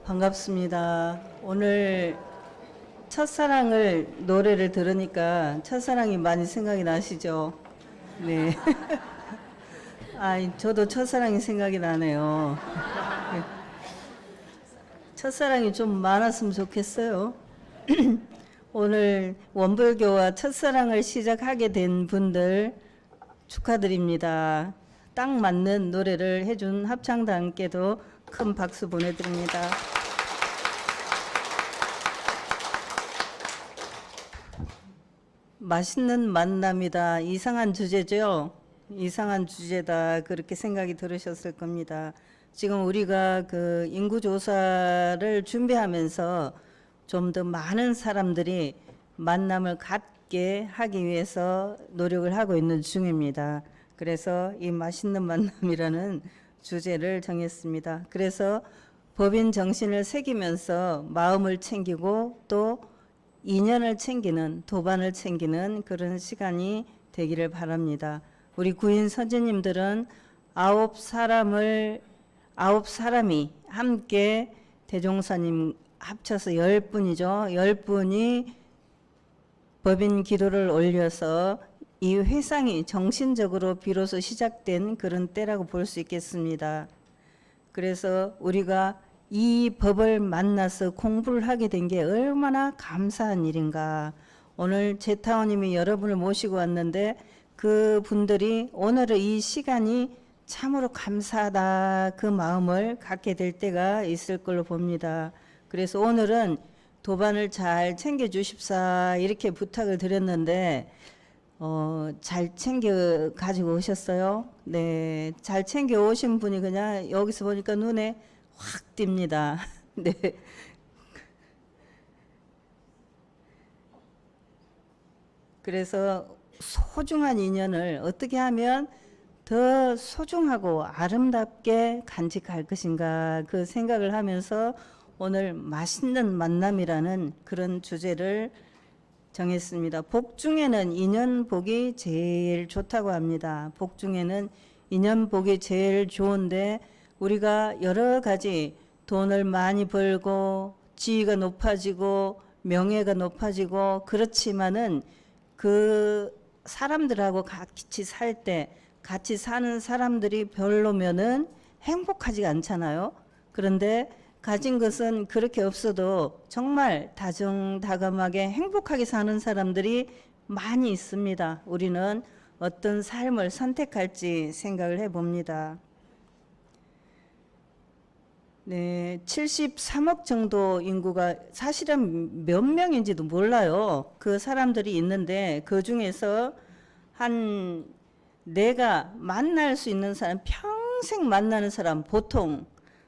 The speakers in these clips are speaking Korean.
반갑습니다. 오늘 첫사랑을 노래를 들으니까 첫사랑이 많이 생각이 나시죠? 네. 저도 첫사랑이 생각이 나네요. 첫사랑이 좀 많았으면 좋겠어요. 오늘 원불교와 첫사랑을 시작하게 된 분들 축하드립니다. 딱 맞는 노래를 해준 합창단께도 큰 박수 보내드립니다. 맛있는 만남이다. 이상한 주제죠? 이상한 주제다. 그렇게 생각이 들으셨을 겁니다. 지금 우리가 그 인구조사를 준비하면서 좀 더 많은 사람들이 만남을 갖게 하기 위해서 노력을 하고 있는 중입니다. 그래서 이 맛있는 만남이라는 주제를 정했습니다. 그래서 법인 정신을 새기면서 마음을 챙기고 또 인연을 챙기는, 도반을 챙기는 그런 시간이 되기를 바랍니다. 우리 구인 선지님들은 아홉 사람이 함께 대종사님 합쳐서 10분이죠. 10분이 법인 기도를 올려서 이 회상이 정신적으로 비로소 시작된 그런 때라고 볼 수 있겠습니다. 그래서 우리가 이 법을 만나서 공부를 하게 된 게 얼마나 감사한 일인가. 오늘 제타오님이 여러분을 모시고 왔는데 그 분들이 오늘의 이 시간이 참으로 감사하다 그 마음을 갖게 될 때가 있을 걸로 봅니다. 그래서 오늘은 도반을 잘 챙겨 주십사 이렇게 부탁을 드렸는데 잘 챙겨 가지고 오셨어요? 네, 잘 챙겨 오신 분이 그냥 여기서 보니까 눈에 확 띕니다. 네. 그래서 소중한 인연을 어떻게 하면 더 소중하고 아름답게 간직할 것인가 그 생각을 하면서 오늘 맛있는 만남이라는 그런 주제를 정했습니다. 복 중에는 인연복이 제일 좋다고 합니다. 복 중에는 인연복이 제일 좋은데 우리가 여러 가지 돈을 많이 벌고 지위가 높아지고 명예가 높아지고 그렇지만은 그 사람들하고 같이 살 때 같이 사는 사람들이 별로면은 행복하지가 않잖아요. 그런데 가진 것은 그렇게 없어도 정말 다정다감하게 행복하게 사는 사람들이 많이 있습니다. 우리는 어떤 삶을 선택할지 생각을 해봅니다. 네, 73억 정도 인구가 사실은 몇 명인지도 몰라요. 그 사람들이 있는데 그 중에서 내가 만날 수 있는 사람, 평생 만나는 사람 보통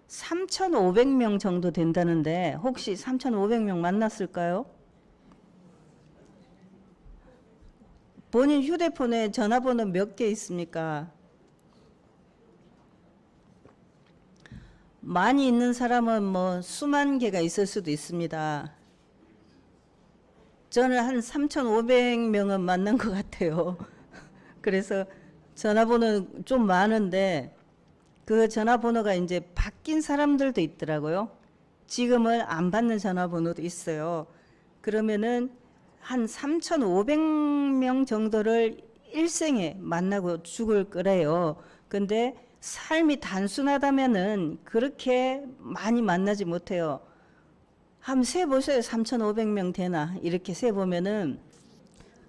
3,500명 정도 된다는데 혹시 3,500명 만났을까요? 본인 휴대폰에 전화번호 몇 개 있습니까? 많이 있는 사람은 뭐 수만 개가 있을 수도 있습니다. 저는 한 3,500명은 만난 것 같아요. 그래서 전화번호 좀 많은데 그 전화번호가 이제 바뀐 사람들도 있더라고요. 지금은 안 받는 전화번호도 있어요. 그러면은 한 3,500명 정도를 일생에 만나고 죽을 거래요. 근데 삶이 단순하다면은 그렇게 많이 만나지 못해요. 한번 세보세요. 3,500명 되나? 이렇게 세보면은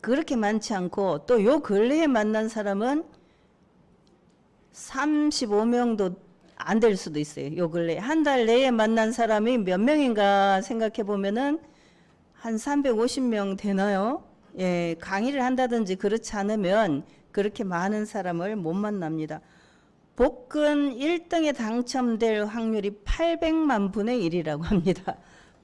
그렇게 많지 않고 또 요 근래에 만난 사람은 35명도 안 될 수도 있어요. 요 근래 한 달 내에 만난 사람이 몇 명인가 생각해 보면은 한 350명 되나요? 예, 강의를 한다든지 그렇지 않으면 그렇게 많은 사람을 못 만납니다. 복권 1등에 당첨될 확률이 800만 분의 1이라고 합니다.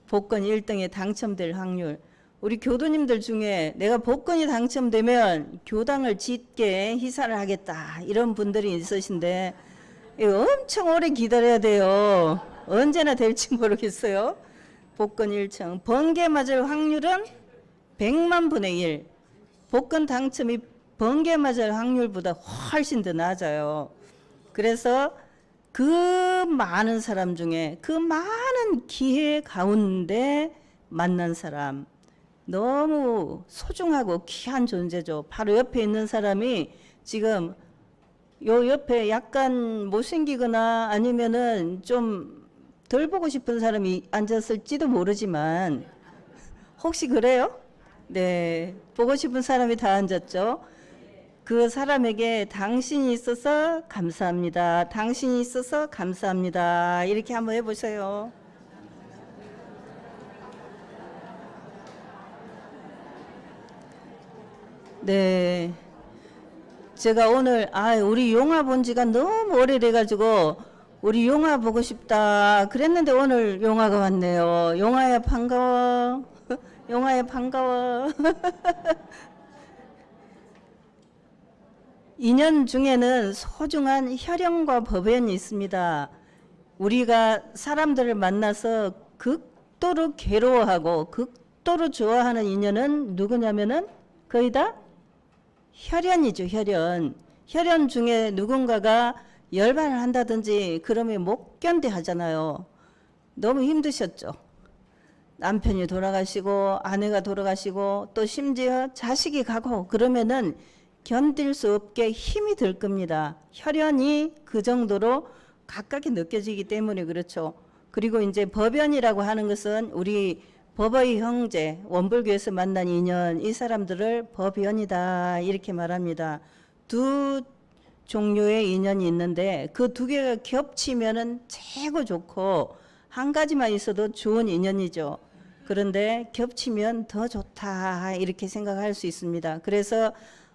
복권 1등에 당첨될 확률. 우리 교도님들 중에 내가 복권이 당첨되면 교당을 짓게 희사를 하겠다 이런 분들이 있으신데 엄청 오래 기다려야 돼요. 언제나 될지 모르겠어요. 복권 1등. 번개 맞을 확률은 100만 분의 1. 복권 당첨이 번개 맞을 확률보다 훨씬 더 낮아요. 그래서 그 많은 사람 중에 그 많은 기회 가운데 만난 사람, 너무 소중하고 귀한 존재죠. 바로 옆에 있는 사람이 지금 요 옆에 약간 못생기거나 아니면은 좀 덜 보고 싶은 사람이 앉았을지도 모르지만 혹시 그래요? 네, 보고 싶은 사람이 다 앉았죠. 그 사람에게 당신이 있어서 감사합니다. 당신이 있어서 감사합니다. 이렇게 한번 해보세요. 네. 제가 오늘, 우리 용화 본 지가 너무 오래돼가지고, 우리 용화 보고 싶다. 그랬는데 오늘 용화가 왔네요. 용화야, 반가워. 용화야, 반가워. 인연 중에는 소중한 혈연과 법연이 있습니다. 우리가 사람들을 만나서 극도로 괴로워하고 극도로 좋아하는 인연은 누구냐면은 거의 다 혈연이죠, 혈연. 혈연 중에 누군가가 열반을 한다든지 그러면 못 견뎌 하잖아요. 너무 힘드셨죠. 남편이 돌아가시고 아내가 돌아가시고 또 심지어 자식이 가고 그러면은 견딜 수 없게 힘이 들 겁니다. 혈연이 그 정도로 가깝게 느껴지기 때문에 그렇죠. 그리고 이제 법연이라고 하는 것은 우리 법의 형제, 원불교에서 만난 인연, 이 사람들을 법연이다 이렇게 말합니다. 두 종류의 인연이 있는데 그 두 개가 겹치면은 최고 좋고 한 가지만 있어도 좋은 인연이죠. 그런데 겹치면 더 좋다 이렇게 생각할 수 있습니다. 그래서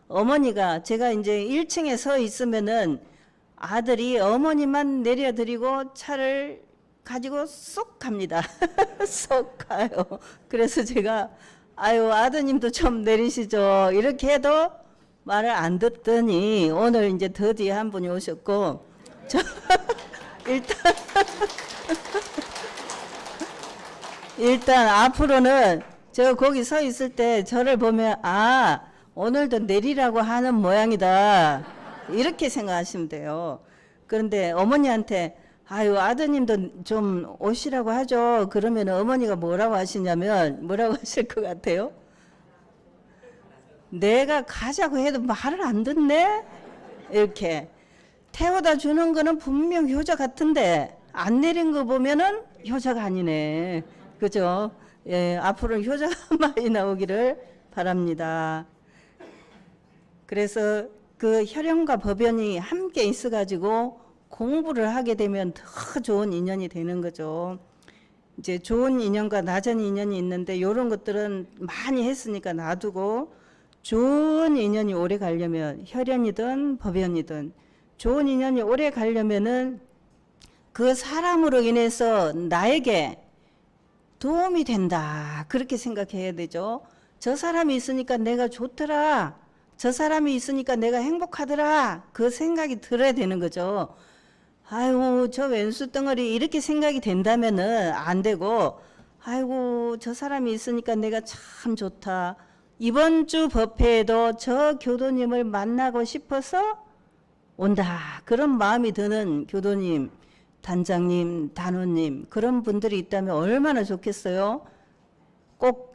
어머니가 제가 이제 1층에 서 있으면은 아들이 어머니만 내려드리고 차를 가지고 쏙 갑니다. 쏙 가요. 그래서 제가 아드님도 좀 내리시죠. 이렇게 해도 말을 안 듣더니 오늘 이제 드디어 한 분이 오셨고 일단 일단 앞으로는 제가 거기 서 있을 때 저를 보면 오늘도 내리라고 하는 모양이다 이렇게 생각하시면 돼요. 그런데 어머니한테 아드님도 좀 오시라고 하죠. 그러면 어머니가 뭐라고 하시냐면 뭐라고 하실 것 같아요? 내가 가자고 해도 말을 안 듣네? 이렇게 태워다 주는 거는 분명 효자 같은데 안 내린 거 보면은 효자가 아니네. 그죠? 예, 앞으로 효자가 많이 나오기를 바랍니다. 그래서 그 혈연과 법연이 함께 있어가지고 공부를 하게 되면 더 좋은 인연이 되는 거죠. 이제 좋은 인연과 낮은 인연이 있는데 이런 것들은 많이 했으니까 놔두고 좋은 인연이 오래 가려면 혈연이든 법연이든 좋은 인연이 오래 가려면은 그 사람으로 인해서 나에게 도움이 된다. 그렇게 생각해야 되죠. 저 사람이 있으니까 내가 좋더라. 저 사람이 있으니까 내가 행복하더라. 그 생각이 들어야 되는 거죠. 저 왼수 덩어리 이렇게 생각이 된다면은 안 되고 저 사람이 있으니까 내가 참 좋다. 이번 주 법회에도 저 교도님을 만나고 싶어서 온다. 그런 마음이 드는 교도님, 단장님, 단원님 그런 분들이 있다면 얼마나 좋겠어요. 꼭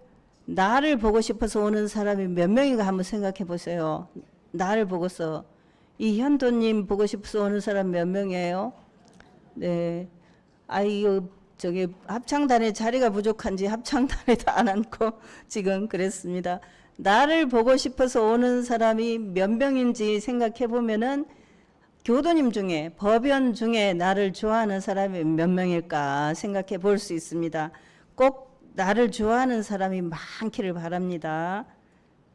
나를 보고 싶어서 오는 사람이 몇 명인가 한번 생각해 보세요. 나를 보고서 이 현도님 보고 싶어서 오는 사람 몇 명이에요? 네. 저기 합창단에 자리가 부족한지 합창단에도 안 앉고 지금 그랬습니다. 나를 보고 싶어서 오는 사람이 몇 명인지 생각해 보면은 교도님 중에 법연 중에 나를 좋아하는 사람이 몇 명일까 생각해 볼 수 있습니다. 꼭 나를 좋아하는 사람이 많기를 바랍니다.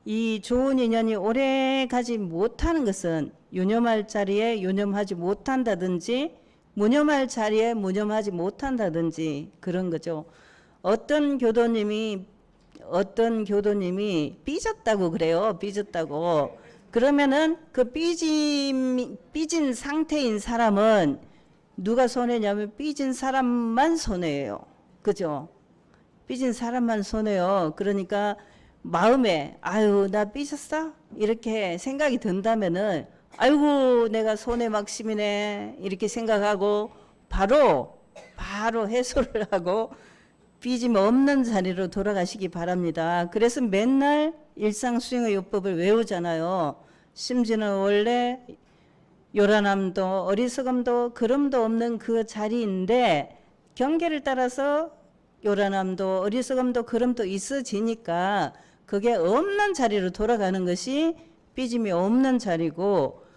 이 좋은 인연이 오래 가지 못하는 것은 유념할 자리에 유념하지 못한다든지 무념할 자리에 무념하지 못한다든지 그런 거죠. 어떤 교도님이 삐졌다고 그래요. 삐졌다고. 그러면은 그 삐진 상태인 사람은 누가 손해냐면 삐진 사람만 손해예요. 그죠? 삐진 사람만 손해요. 그러니까 마음에 나 삐졌어? 이렇게 생각이 든다면은 아이고 내가 손해 막심이네 이렇게 생각하고 바로 해소를 하고 삐짐 없는 자리로 돌아가시기 바랍니다. 그래서 맨날 일상수행의 요법을 외우잖아요. 심지어는 원래 요란함도 어리석음도 그름도 없는 그 자리인데 경계를 따라서 요란함도 어리석음도 그름도 있어지니까 그게 없는 자리로 돌아가는 것이 삐짐이 없는 자리고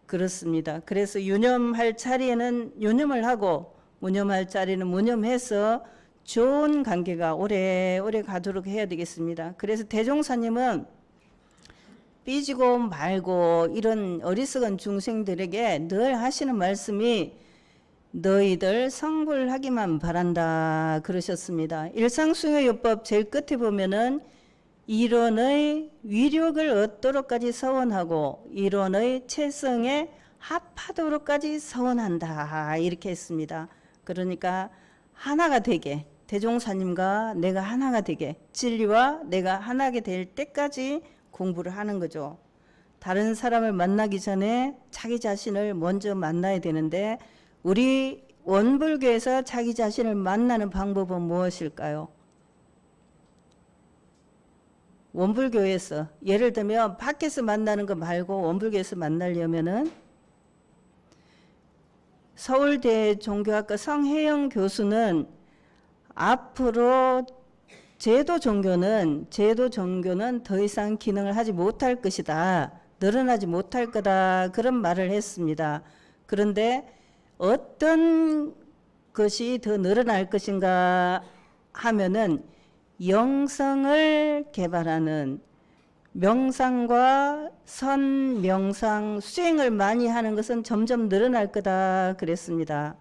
그렇습니다. 그래서 유념할 자리에는 유념을 하고 무념할 자리는 무념해서 좋은 관계가 오래오래 가도록 해야 되겠습니다. 그래서 대종사님은 삐지고 말고 이런 어리석은 중생들에게 늘 하시는 말씀이 너희들 성불하기만 바란다 그러셨습니다. 일상수행요법 제일 끝에 보면은 이론의 위력을 얻도록까지 서원하고 이론의 체성에 합하도록까지 서원한다 이렇게 했습니다. 그러니까 하나가 되게 대종사님과 내가 하나가 되게 진리와 내가 하나가 될 때까지 공부를 하는 거죠. 다른 사람을 만나기 전에 자기 자신을 먼저 만나야 되는데 우리 원불교에서 자기 자신을 만나는 방법은 무엇일까요? 원불교에서 예를 들면 밖에서 만나는 거 말고 원불교에서 만나려면은 서울대 종교학과 성혜영 교수는 앞으로 제도 종교는 더 이상 기능을 하지 못할 것이다. 늘어나지 못할 거다. 그런 말을 했습니다. 그런데 어떤 것이 더 늘어날 것인가 하면은 영성을 개발하는 명상과 선명상 수행을 많이 하는 것은 점점 늘어날 거다 그랬습니다.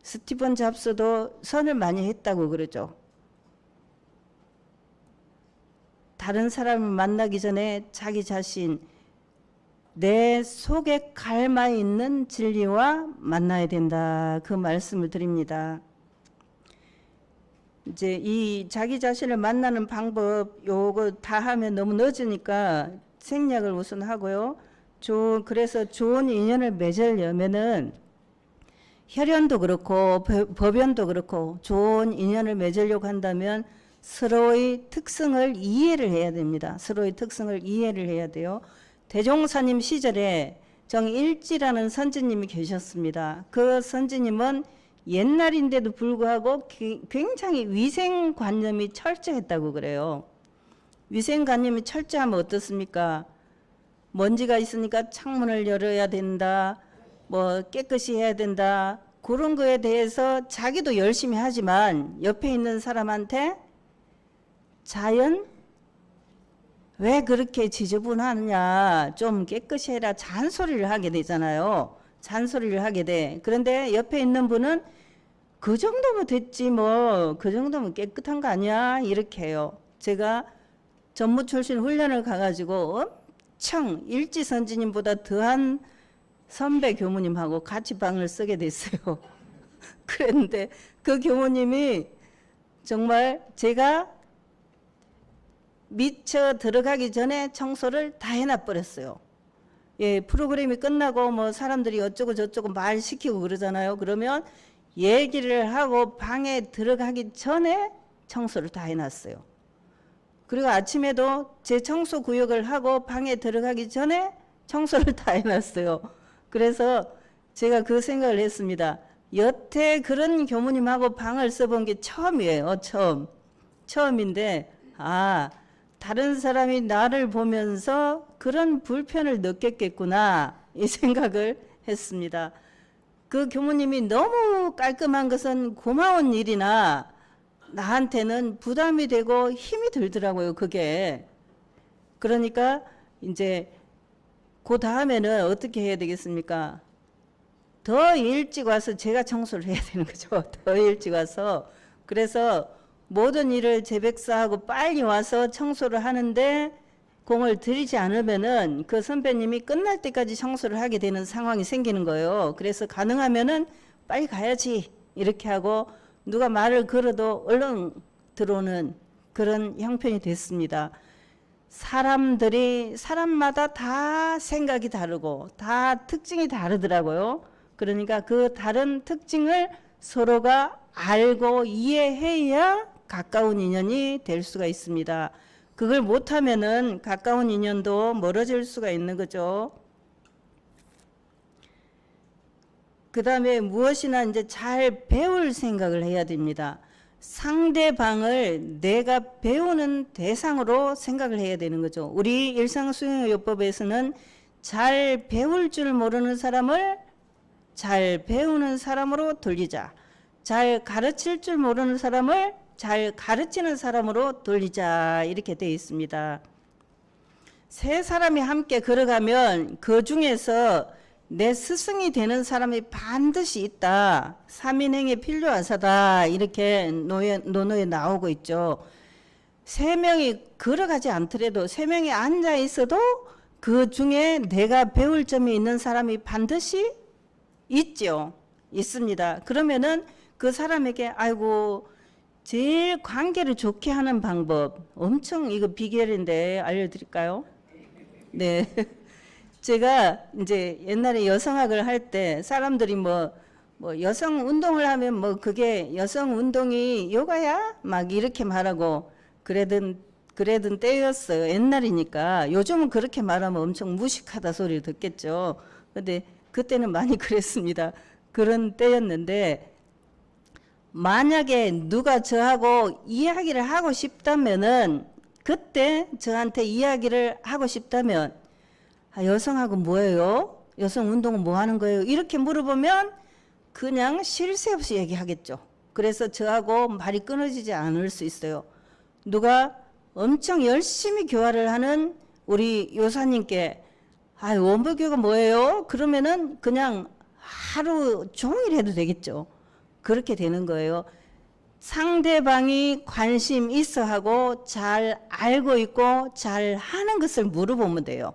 스티븐 잡스도 선을 많이 했다고 그러죠. 다른 사람을 만나기 전에 자기 자신 내 속에 갈마 있는 진리와 만나야 된다 그 말씀을 드립니다. 이제 이 자기 자신을 만나는 방법 요거 다 하면 너무 늦으니까 생략을 우선 하고요. 그래서 좋은 인연을 맺으려면은 혈연도 그렇고 법연도 그렇고 좋은 인연을 맺으려고 한다면 서로의 특성을 이해를 해야 됩니다. 서로의 특성을 이해를 해야 돼요. 대종사님 시절에 정일지라는 선지님이 계셨습니다. 그 선지님은 옛날인데도 불구하고 굉장히 위생관념이 철저했다고 그래요. 위생관념이 철저하면 어떻습니까? 먼지가 있으니까 창문을 열어야 된다. 뭐 깨끗이 해야 된다. 그런 거에 대해서 자기도 열심히 하지만 옆에 있는 사람한테 자연 왜 그렇게 지저분하냐 좀 깨끗이 해라 잔소리를 하게 되잖아요. 잔소리를 하게 돼. 그런데 옆에 있는 분은 그 정도면 됐지 뭐 그 정도면 깨끗한 거 아니야 이렇게 해요. 제가 전무 출신 훈련을 가가지고 엄청 일지선지님보다 더한 선배 교무님하고 같이 방을 쓰게 됐어요. 그랬는데 그 교무님이 정말 제가 미처 들어가기 전에 청소를 다 해놔버렸어요. 예, 프로그램이 끝나고 뭐 사람들이 어쩌고 저쩌고 말 시키고 그러잖아요. 그러면 얘기를 하고 방에 들어가기 전에 청소를 다 해놨어요. 그리고 아침에도 제 청소 구역을 하고 방에 들어가기 전에 청소를 다 해놨어요. 그래서 제가 그 생각을 했습니다. 여태 그런 교무님하고 방을 써본 게 처음이에요. 처음인데 다른 사람이 나를 보면서 그런 불편을 느꼈겠구나 이 생각을 했습니다. 그 교무님이 너무 깔끔한 것은 고마운 일이나 나한테는 부담이 되고 힘이 들더라고요. 그게. 그러니까 이제 그 다음에는 어떻게 해야 되겠습니까? 더 일찍 와서 제가 청소를 해야 되는 거죠. 더 일찍 와서. 그래서 모든 일을 재백사하고 빨리 와서 청소를 하는데 공을 들이지 않으면은 그 선배님이 끝날 때까지 청소를 하게 되는 상황이 생기는 거예요. 그래서 가능하면은 빨리 가야지 이렇게 하고 누가 말을 걸어도 얼른 들어오는 그런 형편이 됐습니다. 사람마다 다 생각이 다르고 다 특징이 다르더라고요. 그러니까 그 다른 특징을 서로가 알고 이해해야 가까운 인연이 될 수가 있습니다. 그걸 못하면은 가까운 인연도 멀어질 수가 있는 거죠. 그 다음에 무엇이나 이제 잘 배울 생각을 해야 됩니다. 상대방을 내가 배우는 대상으로 생각을 해야 되는 거죠. 우리 일상수행요법에서는 잘 배울 줄 모르는 사람을 잘 배우는 사람으로 돌리자. 잘 가르칠 줄 모르는 사람을 잘 가르치는 사람으로 돌리자. 이렇게 되어 있습니다. 세 사람이 함께 걸어가면 그 중에서 내 스승이 되는 사람이 반드시 있다. 삼인행에 필요하사다. 이렇게 논어에 나오고 있죠. 세 명이 걸어가지 않더라도 세 명이 앉아 있어도 그 중에 내가 배울 점이 있는 사람이 반드시 있죠. 있습니다. 그러면은 그 사람에게 아이고 제일 관계를 좋게 하는 방법 엄청 이거 비결인데 알려드릴까요? 네. 제가 이제 옛날에 여성학을 할 때 사람들이 뭐 여성 운동을 하면 뭐 그게 여성 운동이 요가야? 막 이렇게 말하고 그러던 때였어요. 옛날이니까. 요즘은 그렇게 말하면 엄청 무식하다 소리를 듣겠죠. 근데 그때는 많이 그랬습니다. 그런 때였는데 만약에 누가 저하고 이야기를 하고 싶다면은 그때 저한테 이야기를 하고 싶다면 여성하고 뭐예요? 여성 운동은 뭐 하는 거예요? 이렇게 물어보면 그냥 쉴 새 없이 얘기하겠죠. 그래서 저하고 말이 끊어지지 않을 수 있어요. 누가 엄청 열심히 교화를 하는 우리 요사님께 원불교가 뭐예요? 그러면은 그냥 하루 종일 해도 되겠죠. 그렇게 되는 거예요. 상대방이 관심 있어 하고 잘 알고 있고 잘 하는 것을 물어보면 돼요.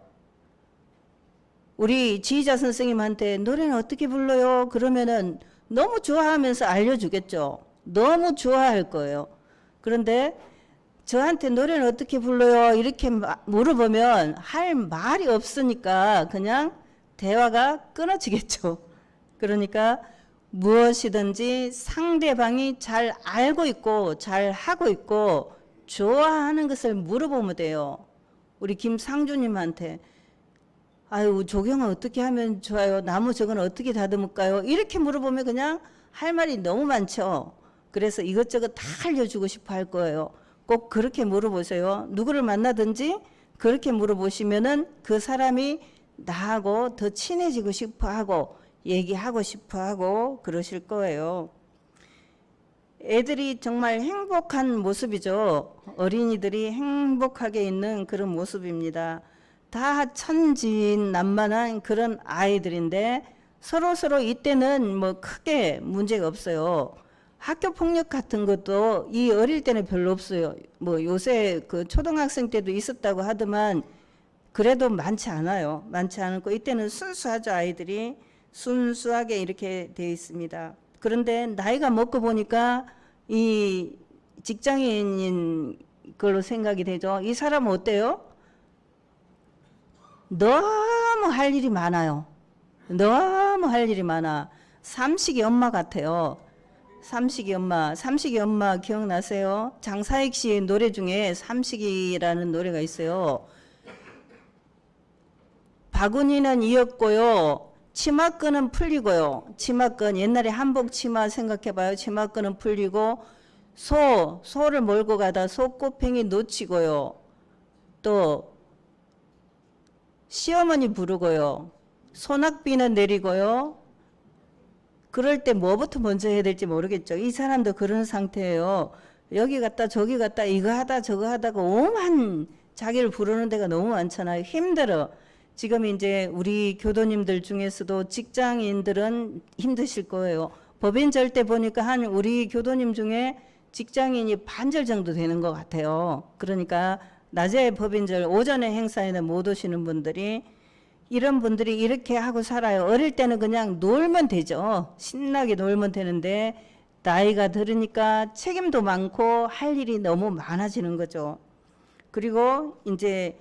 우리 지휘자 선생님한테 노래는 어떻게 불러요? 그러면은 너무 좋아하면서 알려주겠죠. 너무 좋아할 거예요. 그런데 저한테 노래는 어떻게 불러요? 이렇게 물어보면 할 말이 없으니까 그냥 대화가 끊어지겠죠. 그러니까 무엇이든지 상대방이 잘 알고 있고 잘 하고 있고 좋아하는 것을 물어보면 돼요. 우리 김상주님한테 아유 조경은 어떻게 하면 좋아요? 나무 저건 어떻게 다듬을까요? 이렇게 물어보면 그냥 할 말이 너무 많죠. 그래서 이것저것 다 알려주고 싶어 할 거예요. 꼭 그렇게 물어보세요. 누구를 만나든지 그렇게 물어보시면은 그 사람이 나하고 더 친해지고 싶어 하고 얘기하고 싶어 하고 그러실 거예요. 애들이 정말 행복한 모습이죠. 어린이들이 행복하게 있는 그런 모습입니다. 다 천진난만한 그런 아이들인데 서로 이때는 뭐 크게 문제가 없어요. 학교 폭력 같은 것도 이 어릴 때는 별로 없어요. 뭐 요새 그 초등학생 때도 있었다고 하더만 그래도 많지 않아요. 많지 않고 이때는 순수하죠. 아이들이 순수하게 이렇게 되어 있습니다. 그런데 나이가 먹고 보니까 이 직장인인 걸로 생각이 되죠. 이 사람은 어때요? 너무 할 일이 많아요. 너무 할 일이 많아. 삼식이 엄마 같아요. 삼식이 엄마 기억나세요? 장사익 씨의 노래 중에 삼식이라는 노래가 있어요. 바구니는 이었고요. 치마끈은 풀리고요. 치마끈 옛날에 한복 치마 생각해봐요. 치마끈은 풀리고 소를 몰고 가다 소꼬팽이 놓치고요. 또 시어머니 부르고요. 소낙비는 내리고요. 그럴 때 뭐부터 먼저 해야 될지 모르겠죠. 이 사람도 그런 상태예요. 여기 갔다 저기 갔다 이거 하다 저거 하다가 오만 자기를 부르는 데가 너무 많잖아요. 힘들어. 지금 이제 우리 교도님들 중에서도 직장인들은 힘드실 거예요. 법인절 때 보니까 한 우리 교도님 중에 직장인이 반절 정도 되는 것 같아요. 그러니까 낮에 법인절 오전에 행사에는 못 오시는 분들이 이런 분들이 이렇게 하고 살아요. 어릴 때는 그냥 놀면 되죠. 신나게 놀면 되는데 나이가 들으니까 책임도 많고 할 일이 너무 많아지는 거죠. 그리고 이제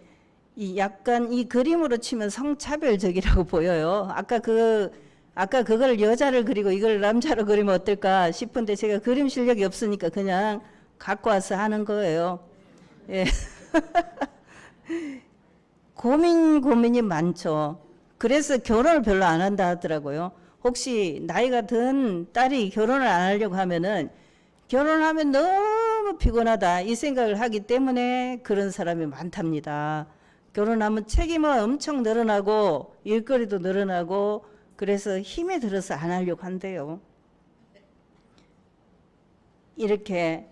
이 약간 이 그림으로 치면 성차별적이라고 보여요. 아까 그걸 여자를 그리고 이걸 남자로 그리면 어떨까 싶은데 제가 그림 실력이 없으니까 그냥 갖고 와서 하는 거예요. 예. 고민이 많죠. 그래서 결혼을 별로 안 한다 하더라고요. 혹시 나이가 든 딸이 결혼을 안 하려고 하면은 결혼하면 너무 피곤하다 이 생각을 하기 때문에 그런 사람이 많답니다. 결혼하면 책임은 엄청 늘어나고 일거리도 늘어나고 그래서 힘에 들어서 안 하려고 한대요. 이렇게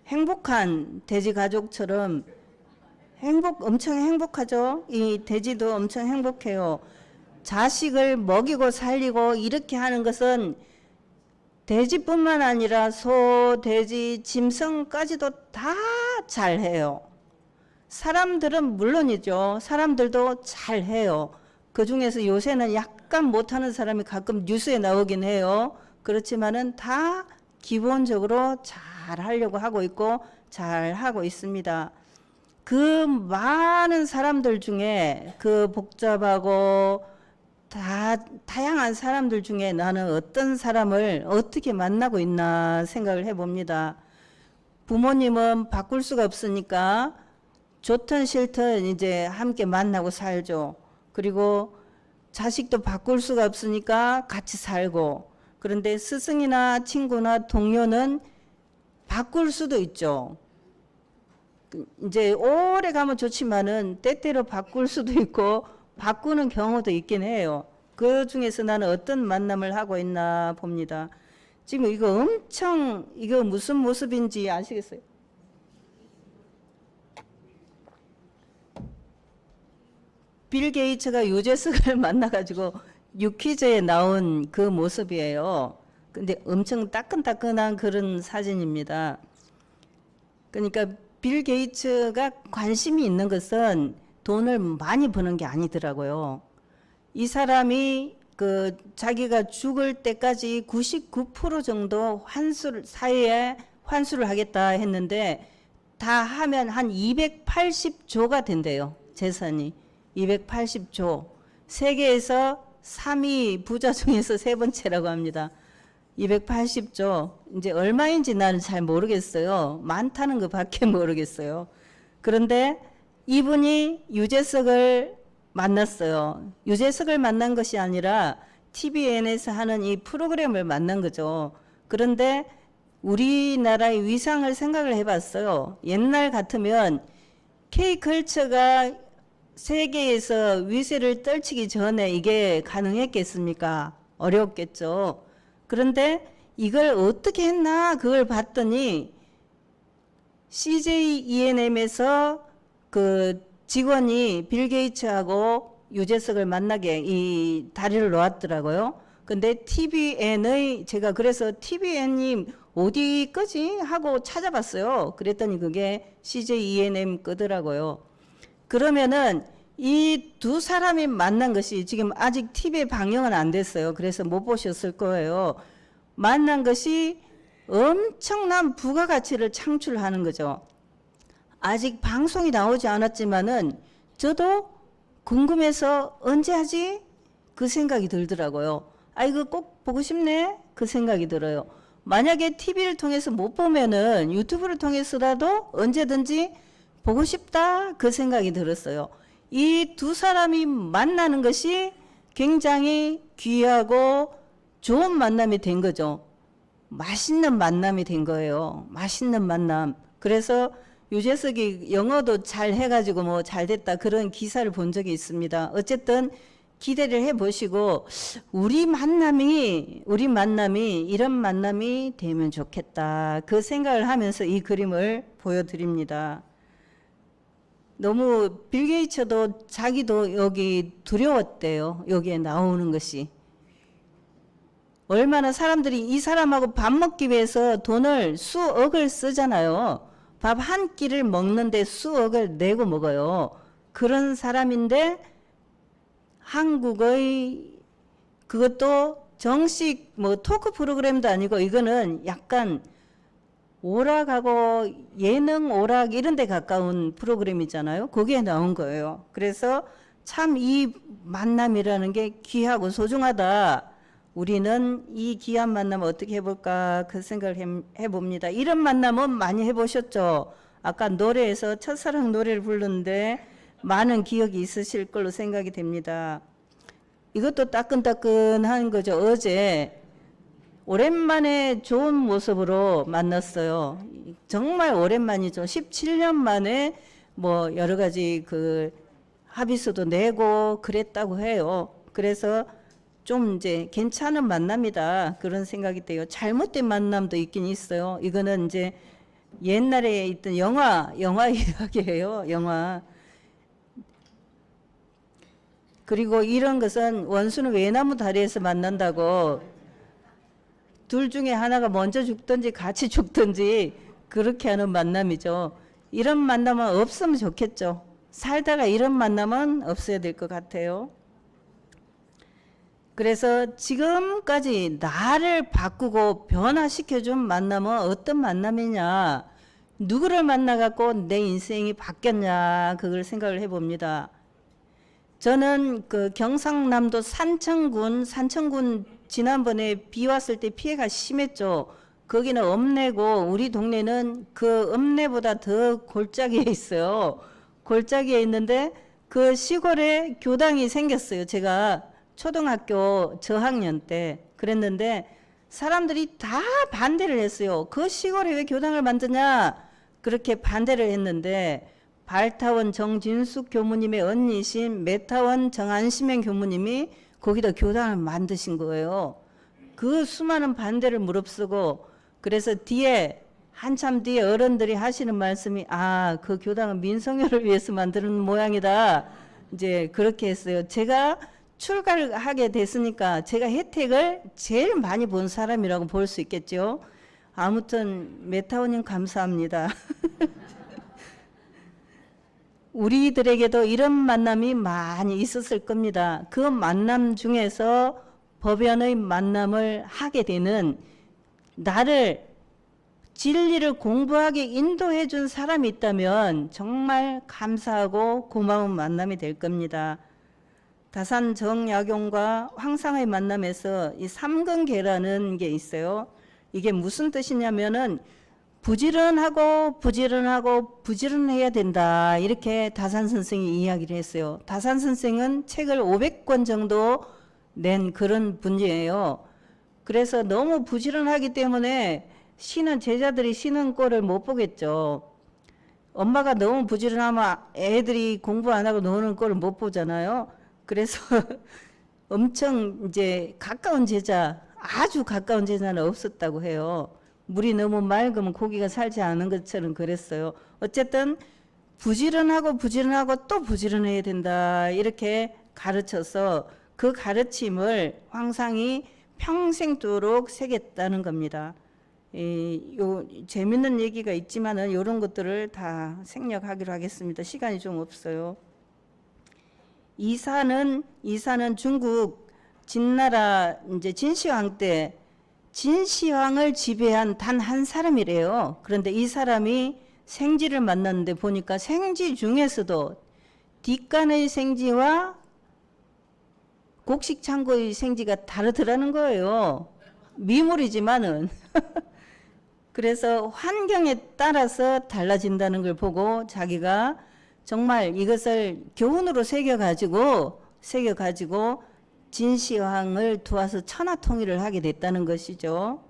행복한 돼지 가족처럼 엄청 행복하죠. 이 돼지도 엄청 행복해요. 자식을 먹이고 살리고 이렇게 하는 것은 돼지뿐만 아니라 소, 돼지, 짐승까지도 다 잘해요. 사람들은 물론이죠. 사람들도 잘해요. 그 중에서 요새는 약간 못하는 사람이 가끔 뉴스에 나오긴 해요. 그렇지만은 다 기본적으로 잘 하려고 하고 있고 잘 하고 있습니다. 그 많은 사람들 중에 그 복잡하고 다양한 사람들 중에 나는 어떤 사람을 어떻게 만나고 있나 생각을 해봅니다. 부모님은 바꿀 수가 없으니까 좋든 싫든 이제 함께 만나고 살죠. 그리고 자식도 바꿀 수가 없으니까 같이 살고. 그런데 스승이나 친구나 동료는 바꿀 수도 있죠. 이제 오래 가면 좋지만은 때때로 바꿀 수도 있고 바꾸는 경우도 있긴 해요. 그 중에서 나는 어떤 만남을 하고 있나 봅니다. 지금 이거 무슨 모습인지 아시겠어요? 빌 게이츠가 유재석을 만나가지고 유퀴즈에 나온 그 모습이에요. 근데 엄청 따끈따끈한 그런 사진입니다. 그러니까 빌 게이츠가 관심이 있는 것은 돈을 많이 버는 게 아니더라고요. 이 사람이 자기가 죽을 때까지 99% 정도 사회에 환수를 하겠다 했는데 다 하면 한 280조가 된대요. 재산이 280조. 세계에서 3위 부자 중에서 세 번째라고 합니다. 280조. 이제 얼마인지 나는 잘 모르겠어요. 많다는 것밖에 모르겠어요. 그런데 이분이 유재석을 만났어요. 유재석을 만난 것이 아니라 TVN에서 하는 이 프로그램을 만난 거죠. 그런데 우리나라의 위상을 생각을 해봤어요. 옛날 같으면 K컬처가 세계에서 위세를 떨치기 전에 이게 가능했겠습니까? 어려웠겠죠. 그런데 이걸 어떻게 했나 그걸 봤더니 CJ ENM에서 그 직원이 빌 게이츠하고 유재석을 만나게 이 다리를 놓았더라고요. 근데 TVN의 제가 그래서 TVN이 어디 거지 하고 찾아봤어요. 그랬더니 그게 CJ ENM 거더라고요. 그러면은 이 두 사람이 만난 것이 지금 아직 TV에 방영은 안 됐어요. 그래서 못 보셨을 거예요. 만난 것이 엄청난 부가가치를 창출하는 거죠. 아직 방송이 나오지 않았지만은 저도 궁금해서 언제 하지? 그 생각이 들더라고요. 아, 이거 꼭 보고 싶네? 그 생각이 들어요. 만약에 TV를 통해서 못 보면은 유튜브를 통해서라도 언제든지 보고 싶다? 그 생각이 들었어요. 이 두 사람이 만나는 것이 굉장히 귀하고 좋은 만남이 된 거죠. 맛있는 만남이 된 거예요. 맛있는 만남. 그래서 유재석이 영어도 잘 해가지고 뭐 잘 됐다 그런 기사를 본 적이 있습니다. 어쨌든 기대를 해보시고 우리 만남이 이런 만남이 되면 좋겠다 그 생각을 하면서 이 그림을 보여드립니다. 너무 빌 게이츠도 자기도 여기 두려웠대요. 여기에 나오는 것이. 얼마나 사람들이 이 사람하고 밥 먹기 위해서 돈을 수억을 쓰잖아요. 밥 한 끼를 먹는데 수억을 내고 먹어요. 그런 사람인데 한국의 그것도 정식 뭐 토크 프로그램도 아니고 이거는 약간 오락하고 예능 오락 이런 데 가까운 프로그램이잖아요. 거기에 나온 거예요. 그래서 참 이 만남이라는 게 귀하고 소중하다. 우리는 이 귀한 만남 어떻게 해볼까 그 생각을 해봅니다. 이런 만남은 많이 해보셨죠? 아까 노래에서 첫사랑 노래를 부르는데 많은 기억이 있으실 걸로 생각이 됩니다. 이것도 따끈따끈한 거죠. 어제 오랜만에 좋은 모습으로 만났어요. 정말 오랜만이죠. 17년 만에 뭐 여러 가지 그 합의서도 내고 그랬다고 해요. 그래서 좀 이제 괜찮은 만남이다 그런 생각이 돼요. 잘못된 만남도 있긴 있어요. 이거는 이제 옛날에 있던 영화 이야기예요. 영화. 그리고 이런 것은 원수는 외나무 다리에서 만난다고 둘 중에 하나가 먼저 죽든지 같이 죽든지 그렇게 하는 만남이죠. 이런 만남은 없으면 좋겠죠. 살다가 이런 만남은 없어야 될 것 같아요. 그래서 지금까지 나를 바꾸고 변화시켜준 만남은 어떤 만남이냐, 누구를 만나갖고 내 인생이 바뀌었냐, 그걸 생각을 해봅니다. 저는 그 경상남도 산청군 지난번에 비 왔을 때 피해가 심했죠. 거기는 읍내고 우리 동네는 그 읍내보다 더 골짜기에 있어요. 골짜기에 있는데 그 시골에 교당이 생겼어요. 제가 초등학교 저학년 때 그랬는데 사람들이 다 반대를 했어요. 그 시골에 왜 교당을 만드냐 그렇게 반대를 했는데 발타원 정진숙 교무님의 언니신 메타원 정안심행 교무님이 거기다 교당을 만드신 거예요. 그 수많은 반대를 무릅쓰고 그래서 한참 뒤에 어른들이 하시는 말씀이 그 교당은 민성회를 위해서 만드는 모양이다. 이제 그렇게 했어요. 제가 출가를 하게 됐으니까 제가 혜택을 제일 많이 본 사람이라고 볼 수 있겠죠. 아무튼 메타원님 감사합니다. 우리들에게도 이런 만남이 많이 있었을 겁니다. 그 만남 중에서 법연의 만남을 하게 되는 나를 진리를 공부하게 인도해 준 사람이 있다면 정말 감사하고 고마운 만남이 될 겁니다. 다산 정약용과 황상의 만남에서 이 삼근계라는 게 있어요. 이게 무슨 뜻이냐면은 부지런하고 부지런해야 된다. 이렇게 다산 선생이 이야기를 했어요. 다산 선생은 책을 500권 정도 낸 그런 분이에요. 그래서 너무 부지런하기 때문에 제자들이 쉬는 꼴을 못 보겠죠. 엄마가 너무 부지런하면 애들이 공부 안 하고 노는 꼴을 못 보잖아요. 그래서 엄청 이제 아주 가까운 제자는 없었다고 해요. 물이 너무 맑으면 고기가 살지 않은 것처럼 그랬어요. 어쨌든 부지런하고 또 부지런해야 된다. 이렇게 가르쳐서 그 가르침을 황상이 평생도록 새겼다는 겁니다. 재밌는 얘기가 있지만은 이런 것들을 다 생략하기로 하겠습니다. 시간이 좀 없어요. 이사는 중국 진나라 이제 진시황 때 진시황을 지배한 단 한 사람이래요. 그런데 이 사람이 생지를 만났는데 보니까 생지 중에서도 뒷간의 생지와 곡식창고의 생지가 다르더라는 거예요. 미물이지만은. 그래서 환경에 따라서 달라진다는 걸 보고 자기가 정말 이것을 교훈으로 새겨가지고 진시황을 도와서 천하통일을 하게 됐다는 것이죠.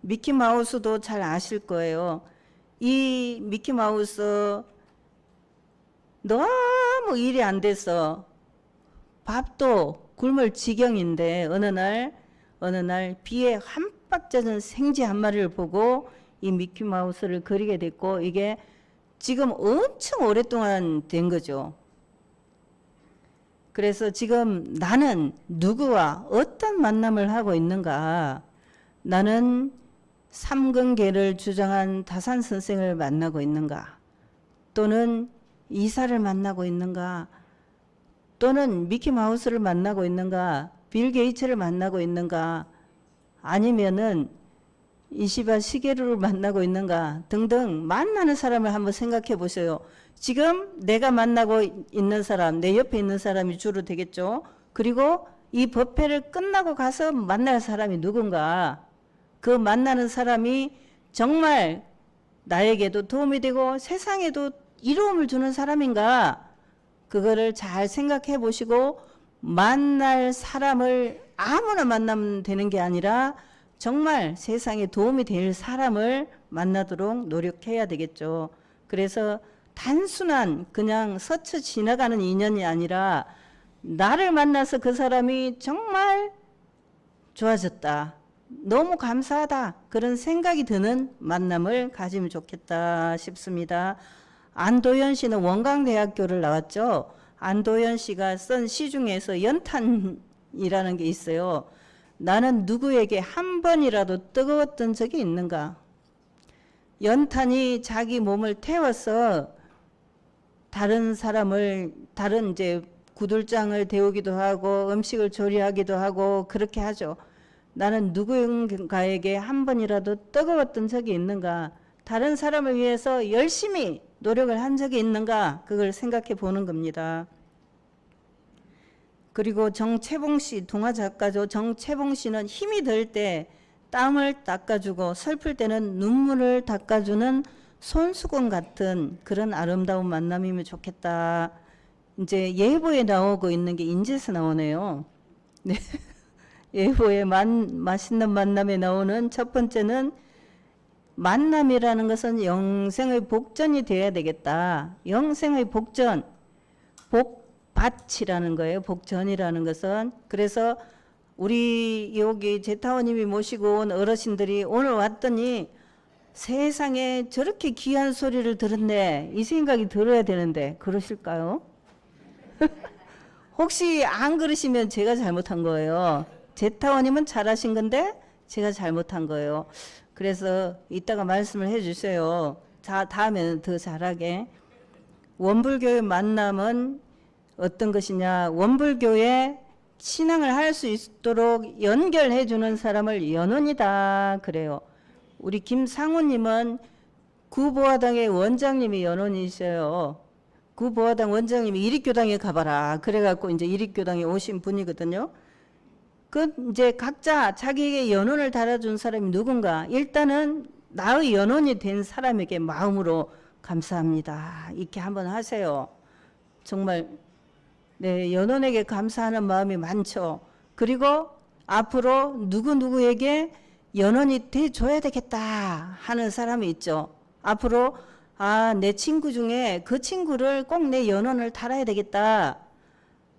미키마우스도 잘 아실 거예요. 이 미키마우스 너무 일이 안 돼서 밥도 굶을 지경인데 어느 날 비에 한박 젖은 생쥐 한 마리를 보고 이 미키마우스를 그리게 됐고 이게 지금 엄청 오랫동안 된 거죠. 그래서 지금 나는 누구와 어떤 만남을 하고 있는가? 나는 삼근계를 주장한 다산 선생을 만나고 있는가? 또는 이사를 만나고 있는가? 또는 미키마우스를 만나고 있는가? 빌 게이츠를 만나고 있는가? 아니면은 이시바 시게루를 만나고 있는가 등등 만나는 사람을 한번 생각해 보세요. 지금 내가 만나고 있는 사람, 내 옆에 있는 사람이 주로 되겠죠. 그리고 이 법회를 끝나고 가서 만날 사람이 누군가, 그 만나는 사람이 정말 나에게도 도움이 되고 세상에도 이로움을 주는 사람인가, 그거를 잘 생각해 보시고 만날 사람을 아무나 만나면 되는 게 아니라 정말 세상에 도움이 될 사람을 만나도록 노력해야 되겠죠. 그래서 단순한 그냥 스쳐 지나가는 인연이 아니라 나를 만나서 그 사람이 정말 좋아졌다, 너무 감사하다, 그런 생각이 드는 만남을 가지면 좋겠다 싶습니다. 안도현 씨는 원광대학교를 나왔죠. 안도현 씨가 쓴 시 중에서 연탄이라는 게 있어요. 나는 누구에게 한 번이라도 뜨거웠던 적이 있는가. 연탄이 자기 몸을 태워서 다른 사람을, 다른 이제 구들장을 데우기도 하고 음식을 조리하기도 하고 그렇게 하죠. 나는 누군가에게 한 번이라도 뜨거웠던 적이 있는가. 다른 사람을 위해서 열심히 노력을 한 적이 있는가, 그걸 생각해 보는 겁니다. 그리고 정채봉 씨, 동화 작가죠. 정채봉 씨는 힘이 들 때 땀을 닦아주고 슬플 때는 눈물을 닦아주는 손수건 같은 그런 아름다운 만남이면 좋겠다. 이제 예보에 나오고 있는 게 인제서 나오네요. 네. 예보에 맛있는 만남에 나오는 첫 번째는 만남이라는 것은 영생의 복전이 되어야 되겠다. 영생의 복전, 복밭이라는 거예요. 복전이라는 것은. 그래서 우리 여기 제타원님이 모시고 온 어르신들이 오늘 왔더니 세상에 저렇게 귀한 소리를 들었네, 이 생각이 들어야 되는데 그러실까요? 혹시 안 그러시면 제가 잘못한 거예요. 제타원님은 잘하신 건데 제가 잘못한 거예요. 그래서 이따가 말씀을 해주세요. 다음에는 더 잘하게. 원불교의 만남은 어떤 것이냐. 원불교에 신앙을 할 수 있도록 연결해 주는 사람을 연원이다 그래요. 우리 김상우님은 구보화당의 원장님이 연원이셔요. 구보화당 원장님이 이립교당에 가봐라 그래갖고 이제 이립교당에 오신 분이거든요. 그 이제 각자 자기에게 연원을 달아준 사람이 누군가, 일단은 나의 연원이 된 사람에게 마음으로 감사합니다 이렇게 한번 하세요. 정말 네, 연원에게 감사하는 마음이 많죠. 그리고 앞으로 누구누구에게 연원이 돼줘야 되겠다 하는 사람이 있죠. 앞으로 내 친구 중에 그 친구를 꼭 내 연원을 달아야 되겠다.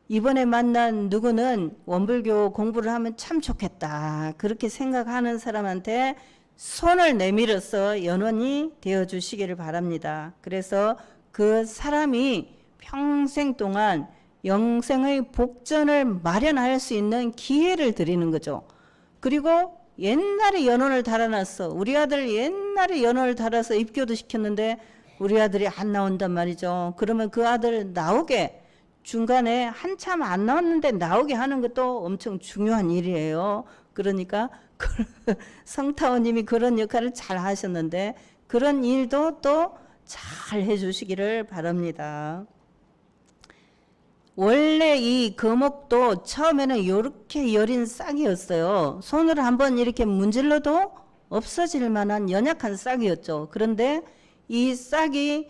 이번에 만난 누구는 원불교 공부를 하면 참 좋겠다. 그렇게 생각하는 사람한테 손을 내밀어서 연원이 되어주시기를 바랍니다. 그래서 그 사람이 평생 동안 영생의 복전을 마련할 수 있는 기회를 드리는 거죠. 그리고 옛날에 연원을 달아놨어. 우리 아들 옛날에 연원을 달아서 입교도 시켰는데 우리 아들이 안 나온단 말이죠. 그러면 그 아들 나오게, 중간에 한참 안 나왔는데 나오게 하는 것도 엄청 중요한 일이에요. 그러니까 성타원님이 그런 역할을 잘 하셨는데 그런 일도 또 잘 해주시기를 바랍니다. 원래 이 거목도 처음에는 이렇게 여린 싹이었어요. 손으로 한번 이렇게 문질러도 없어질 만한 연약한 싹이었죠. 그런데 이 싹이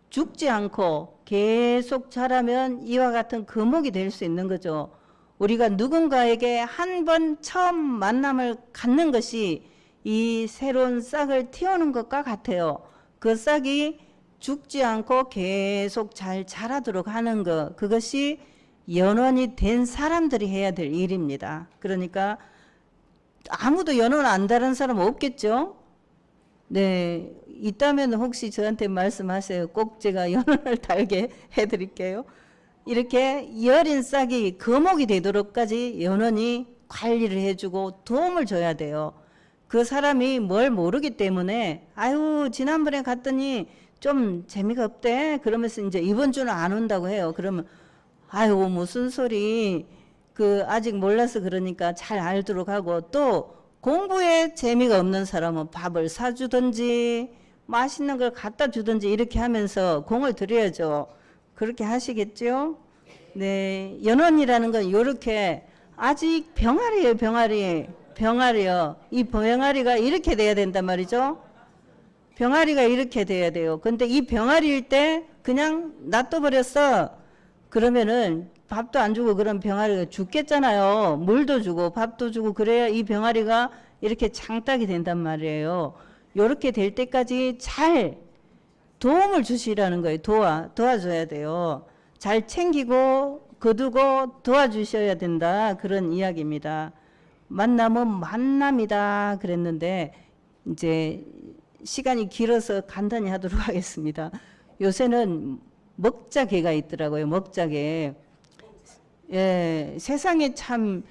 죽지 않고 계속 자라면 이와 같은 거목이 될 수 있는 거죠. 우리가 누군가에게 한 번 처음 만남을 갖는 것이 이 새로운 싹을 틔우는 것과 같아요. 그 싹이 죽지 않고 계속 잘 자라도록 하는 것, 그것이 연원이 된 사람들이 해야 될 일입니다. 그러니까 아무도 연원 안 다른 사람 없겠죠? 네, 있다면 혹시 저한테 말씀하세요. 꼭 제가 연원을 달게 해드릴게요. 이렇게 여린 싹이 거목이 되도록까지 연원이 관리를 해주고 도움을 줘야 돼요. 그 사람이 뭘 모르기 때문에 아유 지난번에 갔더니 좀 재미가 없대 그러면서 이제 이번 주는 안 온다고 해요. 그러면 아유 무슨 소리, 그 아직 몰라서 그러니까 잘 알도록 하고, 또 공부에 재미가 없는 사람은 밥을 사주든지 맛있는 걸 갖다 주든지 이렇게 하면서 공을 들여야죠. 그렇게 하시겠죠? 네, 연원이라는 건 이렇게 아직 병아리예요, 병아리. 병아리요. 이 병아리가 이렇게 돼야 된단 말이죠. 병아리가 이렇게 돼야 돼요. 근데 이 병아리일 때 그냥 놔둬버렸어. 그러면은 밥도 안 주고 그런 병아리가 죽겠잖아요. 물도 주고 밥도 주고 그래야 이 병아리가 이렇게 장딱이 된단 말이에요. 요렇게 될 때까지 잘 도움을 주시라는 거예요. 도와줘야 돼요. 잘 챙기고 거두고 도와주셔야 된다. 그런 이야기입니다. 만남은 만남이다 그랬는데 이제 시간이 길어서 간단히 하도록 하겠습니다. 요새는 먹자개가 있더라고요. 먹자개. 예, 세상에 참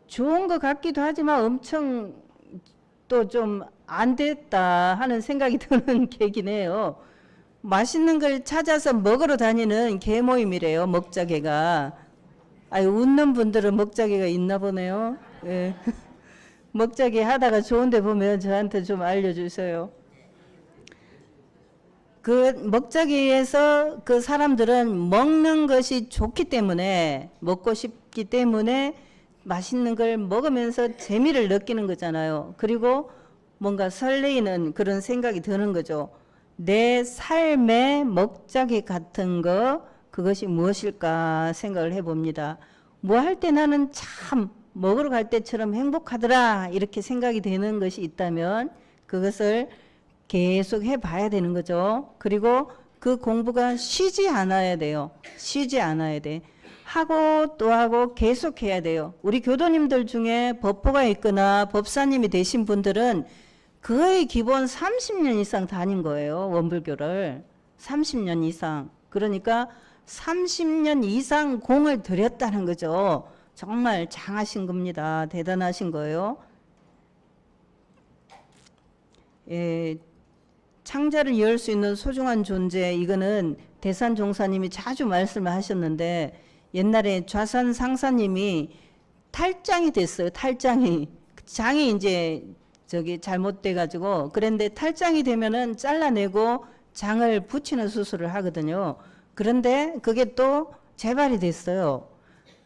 좋은 것 같기도 하지만 엄청 또 좀 안 됐다 하는 생각이 드는 계기네요. 맛있는 걸 찾아서 먹으러 다니는 개 모임이래요. 먹자개가. 아유, 웃는 분들은 먹자개가 있나 보네요. 예. 먹자개 하다가 좋은데 보면 저한테 좀 알려주세요. 그 먹자기에서 그 사람들은 먹는 것이 좋기 때문에 먹고 싶기 때문에 맛있는 걸 먹으면서 재미를 느끼는 거잖아요. 그리고 뭔가 설레이는 그런 생각이 드는 거죠. 내 삶의 먹자기 같은 거 그것이 무엇일까 생각을 해봅니다. 뭐 할 때 나는 참 먹으러 갈 때처럼 행복하더라 이렇게 생각이 되는 것이 있다면 그것을 계속 해봐야 되는 거죠. 그리고 그 공부가 쉬지 않아야 돼요. 쉬지 않아야 돼. 하고 또 하고 계속 해야 돼요. 우리 교도님들 중에 법보가 있거나 법사님이 되신 분들은 거의 기본 30년 이상 다닌 거예요. 원불교를. 30년 이상. 그러니까 30년 이상 공을 들였다는 거죠. 정말 장하신 겁니다. 대단하신 거예요. 예, 창자를 열 수 있는 소중한 존재, 이거는 대산 종사님이 자주 말씀을 하셨는데 옛날에 좌산 상사님이 탈장이 됐어요. 탈장이. 장이 이제 잘못돼 가지고 그런데 탈장이 되면은 잘라내고 장을 붙이는 수술을 하거든요. 그런데 그게 또 재발이 됐어요.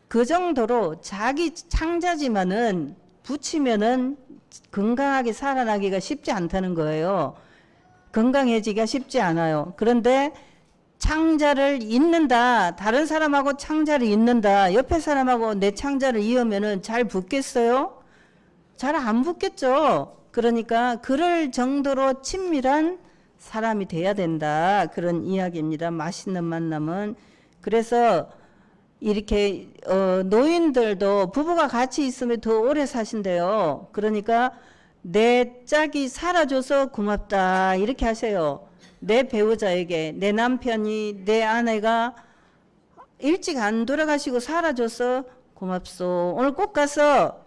그 정도로 자기 창자지만은 붙이면은 건강하게 살아나기가 쉽지 않다는 거예요. 건강해지기가 쉽지 않아요. 그런데 창자를 잇는다. 다른 사람하고 창자를 잇는다. 옆에 사람하고 내 창자를 이으면은 잘 붙겠어요? 잘 안 붙겠죠. 그러니까 그럴 정도로 친밀한 사람이 돼야 된다. 그런 이야기입니다. 맛있는 만남은. 그래서 이렇게 노인들도 부부가 같이 있으면 더 오래 사신대요. 그러니까 내 짝이 살아줘서 고맙다 이렇게 하세요. 내 배우자에게 내 남편이 내 아내가 일찍 안 돌아가시고 살아줘서 고맙소. 오늘 꼭 가서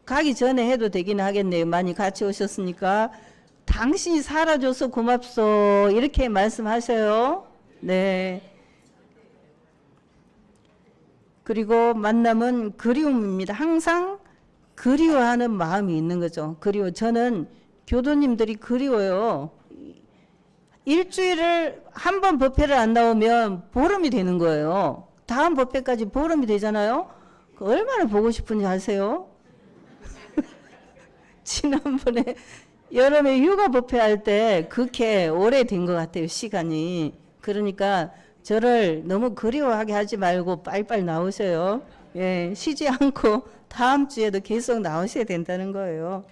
가기 전에 해도 되긴 하겠네요. 많이 같이 오셨으니까. 당신이 살아줘서 고맙소. 이렇게 말씀하세요. 네. 그리고 만남은 그리움입니다. 항상 그리워하는 마음이 있는 거죠. 그리워. 저는 교도님들이 그리워요. 일주일을 한 번 법회를 안 나오면 보름이 되는 거예요. 다음 법회까지 보름이 되잖아요. 얼마나 보고 싶은지 아세요? 지난번에 여름에 휴가 법회 할 때 그렇게 오래된 것 같아요. 시간이. 그러니까 저를 너무 그리워하게 하지 말고 빨리빨리 나오세요. 예, 쉬지 않고 다음 주에도 계속 나오셔야 된다는 거예요.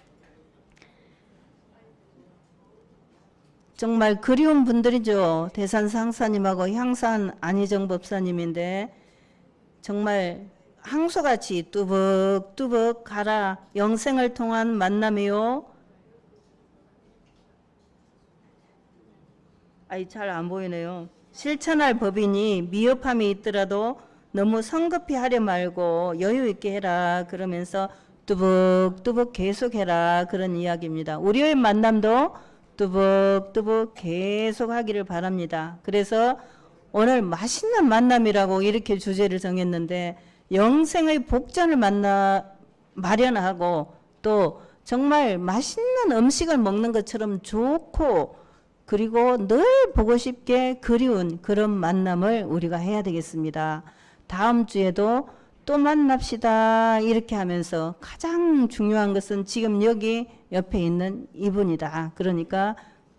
정말 그리운 분들이죠. 대산 상사님하고 향산 안희정 법사님인데 정말 항소같이 뚜벅뚜벅 가라. 영생을 통한 만남이요. 아이, 잘 안 보이네요. 실천할 법이니 미흡함이 있더라도 너무 성급히 하려 말고 여유 있게 해라. 그러면서 뚜벅뚜벅 계속해라. 그런 이야기입니다. 우리의 만남도 뚜벅뚜벅 계속 하기를 바랍니다. 그래서 오늘 맛있는 만남이라고 이렇게 주제를 정했는데 영생의 복전을 마련하고 또 정말 맛있는 음식을 먹는 것처럼 좋고 그리고 늘 보고 싶게 그리운 그런 만남을 우리가 해야 되겠습니다. 다음 주에도 또 만납시다 이렇게 하면서 가장 중요한 것은 지금 여기 옆에 있는 이분이다. 그러니까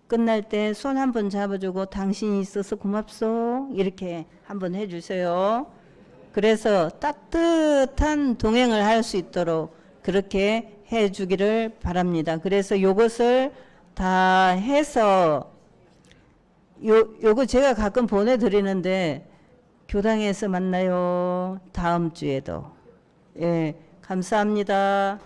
끝날 때 손 한번 잡아주고 당신이 있어서 고맙소 이렇게 한번 해주세요. 그래서 따뜻한 동행을 할 수 있도록 그렇게 해주기를 바랍니다. 그래서 요것을 다 해서 요거 제가 가끔 보내드리는데 교당에서 만나요. 다음 주에도. 예, 감사합니다.